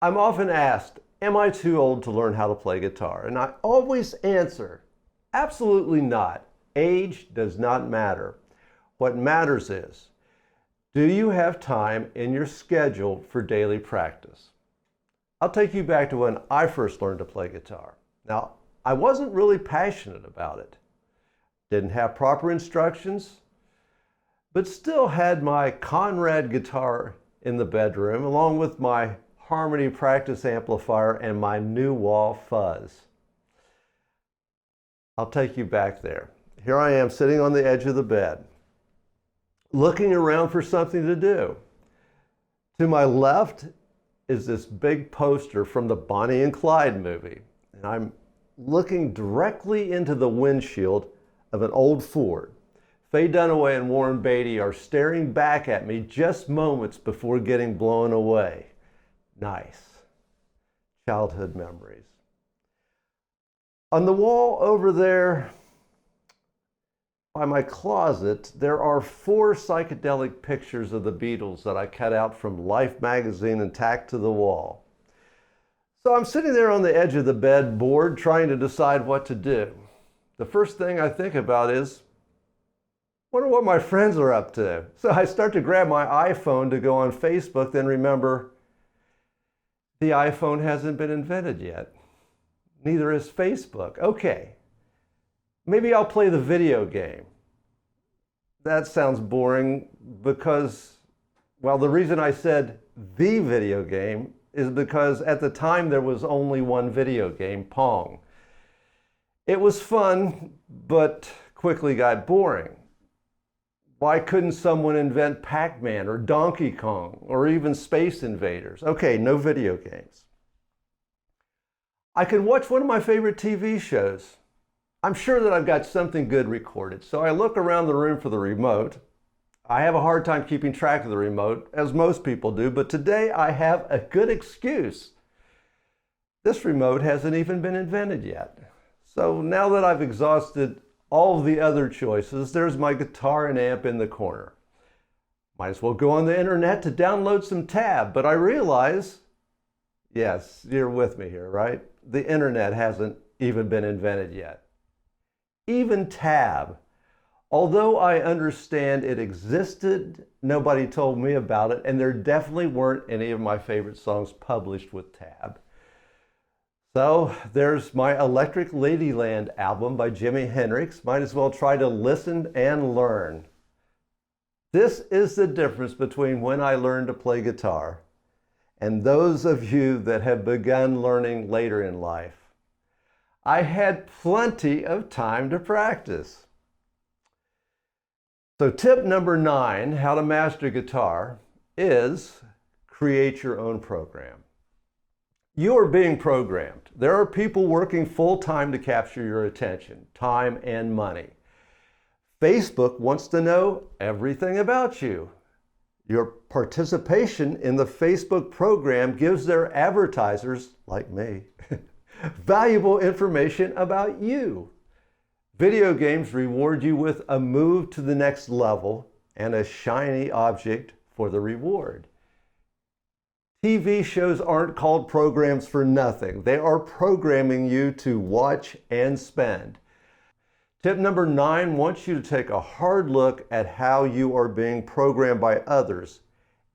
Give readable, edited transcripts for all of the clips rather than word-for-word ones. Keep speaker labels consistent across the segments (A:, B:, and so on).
A: I'm often asked, am I too old to learn how to play guitar? And I always answer, absolutely not. Age does not matter. What matters is, do you have time in your schedule for daily practice? I'll take you back to when I first learned to play guitar. Now, I wasn't really passionate about it. Didn't have proper instructions, but still had my Conrad guitar in the bedroom, along with my Harmony practice amplifier and my new wall fuzz. I'll take you back there. Here I am sitting on the edge of the bed, looking around for something to do. To my left is this big poster from the Bonnie and Clyde movie, and I'm looking directly into the windshield of an old Ford. Faye Dunaway and Warren Beatty are staring back at me just moments before getting blown away. Nice. Childhood memories. On the wall over there by my closet, there are 4 psychedelic pictures of the Beatles that I cut out from Life magazine and tacked to the wall. So I'm sitting there on the edge of the bed, bored, trying to decide what to do. The first thing I think about is, wonder what my friends are up to. So I start to grab my iPhone to go on Facebook, then remember, the iPhone hasn't been invented yet. Neither is Facebook. Okay, maybe I'll play the video game. That sounds boring because, well, the reason I said the video game is because at the time there was only one video game, Pong. It was fun, but quickly got boring. Why couldn't someone invent Pac-Man or Donkey Kong or even Space Invaders? Okay, no video games. I can watch one of my favorite TV shows. I'm sure that I've got something good recorded, so I look around the room for the remote. I have a hard time keeping track of the remote, as most people do, but today I have a good excuse. This remote hasn't even been invented yet. So now that I've exhausted all of the other choices, there's my guitar and amp in the corner. Might as well go on the internet to download some Tab, but I realize, yes, you're with me here, right? The internet hasn't even been invented yet. Even Tab, although I understand it existed, nobody told me about it, and there definitely weren't any of my favorite songs published with Tab. So there's my Electric Ladyland album by Jimi Hendrix. Might as well try to listen and learn. This is the difference between when I learned to play guitar and those of you that have begun learning later in life. I had plenty of time to practice. So tip number 9, how to master guitar, is create your own program. You are being programmed. There are people working full-time to capture your attention, time and money. Facebook wants to know everything about you. Your participation in the Facebook program gives their advertisers, like me, valuable information about you. Video games reward you with a move to the next level and a shiny object for the reward. TV shows aren't called programs for nothing. They are programming you to watch and spend. Tip number 9 wants you to take a hard look at how you are being programmed by others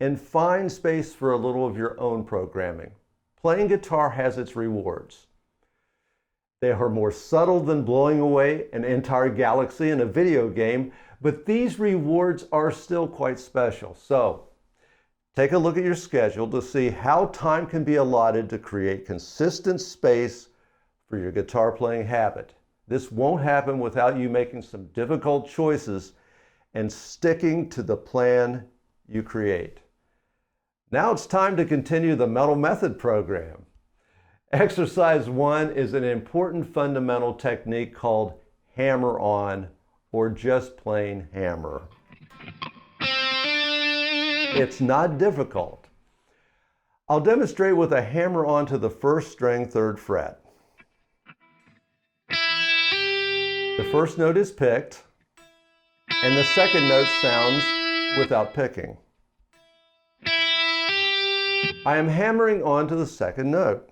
A: and find space for a little of your own programming. Playing guitar has its rewards. They are more subtle than blowing away an entire galaxy in a video game, but these rewards are still quite special. So, take a look at your schedule to see how time can be allotted to create consistent space for your guitar playing habit. This won't happen without you making some difficult choices and sticking to the plan you create. Now it's time to continue the Metal Method program. Exercise 1 is an important fundamental technique called hammer-on, or just plain hammer. It's not difficult. I'll demonstrate with a hammer onto the first string, 3rd fret. The first note is picked, and the second note sounds without picking. I am hammering onto the second note.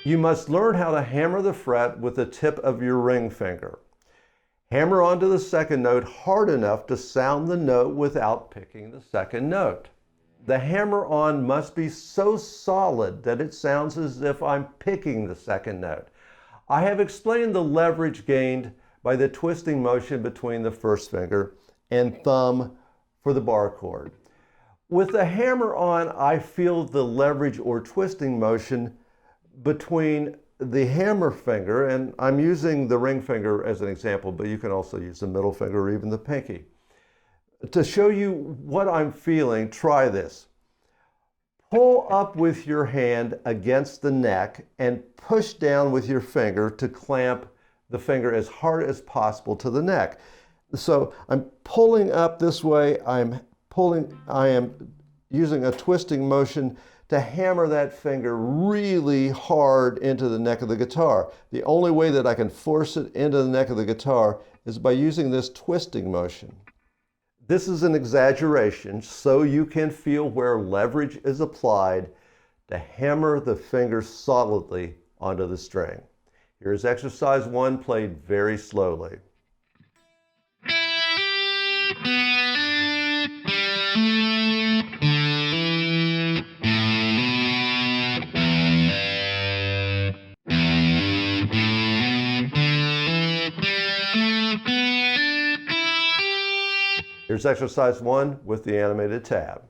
A: You must learn how to hammer the fret with the tip of your ring finger. Hammer onto the second note hard enough to sound the note without picking the second note. The hammer on must be so solid that it sounds as if I'm picking the second note. I have explained the leverage gained by the twisting motion between the first finger and thumb for the bar chord. With the hammer on, I feel the leverage or twisting motion between the hammer finger, and I'm using the ring finger as an example, but you can also use the middle finger or even the pinky. To show you what I'm feeling, try this. Pull up with your hand against the neck and push down with your finger to clamp the finger as hard as possible to the neck. So I'm pulling up this way, I am using a twisting motion to hammer that finger really hard into the neck of the guitar. The only way that I can force it into the neck of the guitar is by using this twisting motion. This is an exaggeration so you can feel where leverage is applied to hammer the finger solidly onto the string. Here's exercise 1 played very slowly. Here's exercise 1 with the animated tab.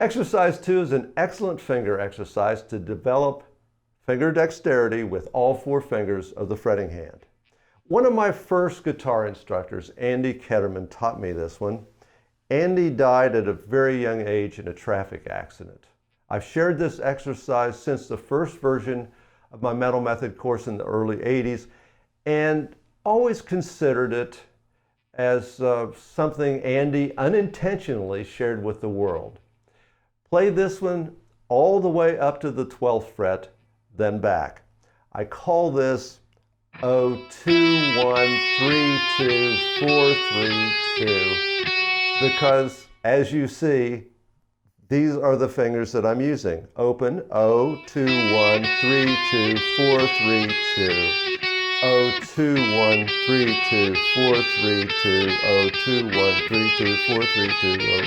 A: Exercise 2 is an excellent finger exercise to develop finger dexterity with all 4 fingers of the fretting hand. One of my first guitar instructors, Andy Ketterman, taught me this one. Andy died at a very young age in a traffic accident. I've shared this exercise since the first version of my Metal Method course in the early 80s and always considered it as something Andy unintentionally shared with the world. Play this one all the way up to the 12th fret, then back. I call this 0, 2, 1, 3, 2, 4, 3, 2, because as you see, these are the fingers that I'm using. Open, 0, 2, 1, 3, 2, 4, 3, 2. 0, 2, 1, 3, 2, 4, 3, 2. 0, 2, 1, 3, 2, 4, 3, 2. 0.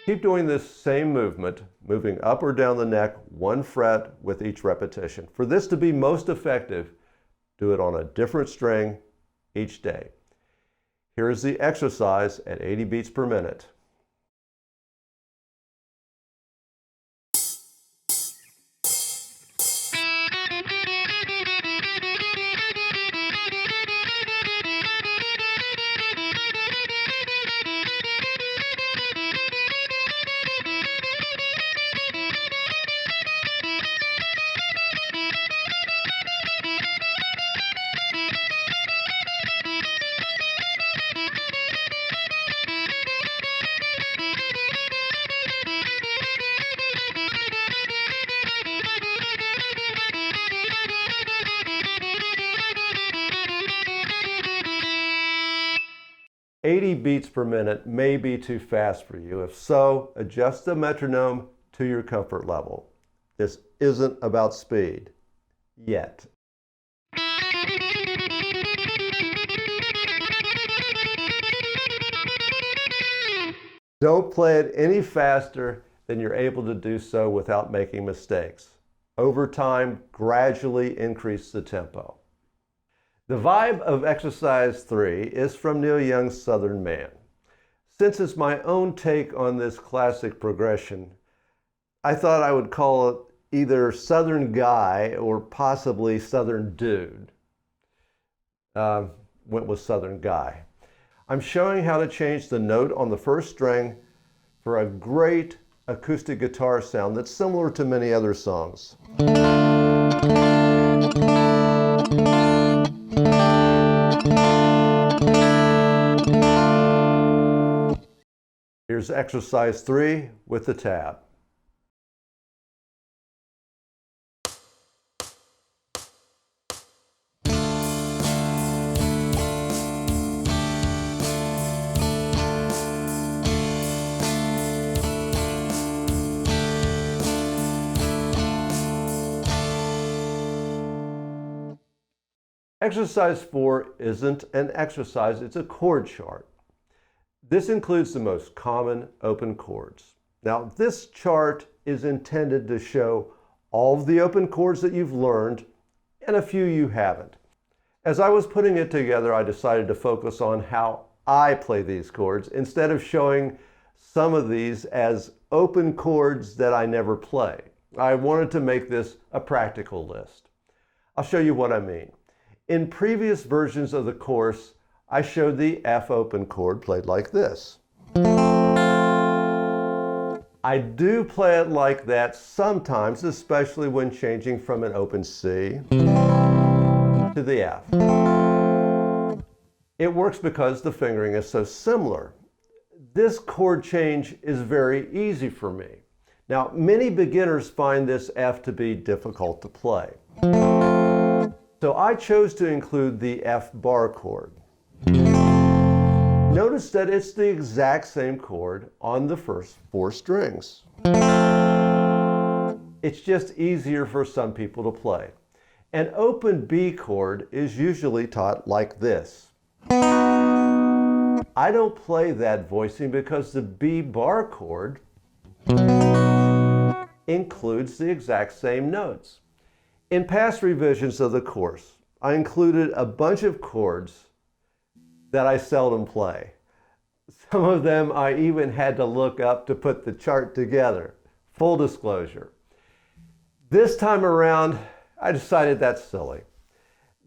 A: Keep doing this same movement, moving up or down the neck, 1 fret with each repetition. For this to be most effective, do it on a different string each day. Here is the exercise at 80 beats per minute. "80 beats per minute may be too fast for you. If so, adjust the metronome to your comfort level. This isn't about speed, yet." Don't play it any faster than you're able to do so without making mistakes. Over time, gradually increase the tempo. The vibe of exercise 3 is from Neil Young's Southern Man. Since it's my own take on this classic progression, I thought I would call it either Southern Guy or possibly Southern Dude. Went with Southern Guy. I'm showing how to change the note on the first string for a great acoustic guitar sound that's similar to many other songs. Here's exercise 3 with the tab. Exercise 4 isn't an exercise, it's a chord chart. This includes the most common open chords. Now, this chart is intended to show all of the open chords that you've learned and a few you haven't. As I was putting it together, I decided to focus on how I play these chords instead of showing some of these as open chords that I never play. I wanted to make this a practical list. I'll show you what I mean. In previous versions of the course, I showed the F open chord played like this. I do play it like that sometimes, especially when changing from an open C to the F. It works because the fingering is so similar. This chord change is very easy for me. Now, many beginners find this F to be difficult to play. So I chose to include the F bar chord. Notice that it's the exact same chord on the first 4 strings. It's just easier for some people to play. An open B chord is usually taught like this. I don't play that voicing because the B bar chord includes the exact same notes. In past revisions of the course, I included a bunch of chords that I seldom play. Some of them I even had to look up to put the chart together. Full disclosure. This time around, I decided that's silly.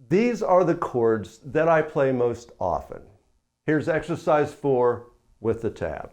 A: These are the chords that I play most often. Here's exercise 4 with the tab.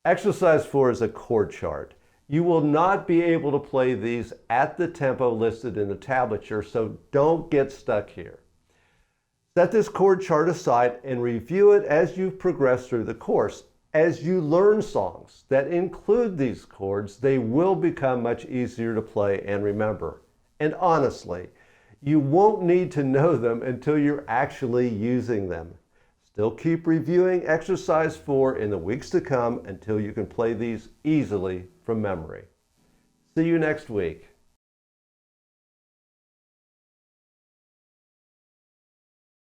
A: Exercise 4 is a chord chart. You will not be able to play these at the tempo listed in the tablature, so don't get stuck here. Set this chord chart aside and review it as you progress through the course. As you learn songs that include these chords, they will become much easier to play and remember. And honestly, you won't need to know them until you're actually using them. Still keep reviewing exercise 4 in the weeks to come until you can play these easily from memory. See you next week.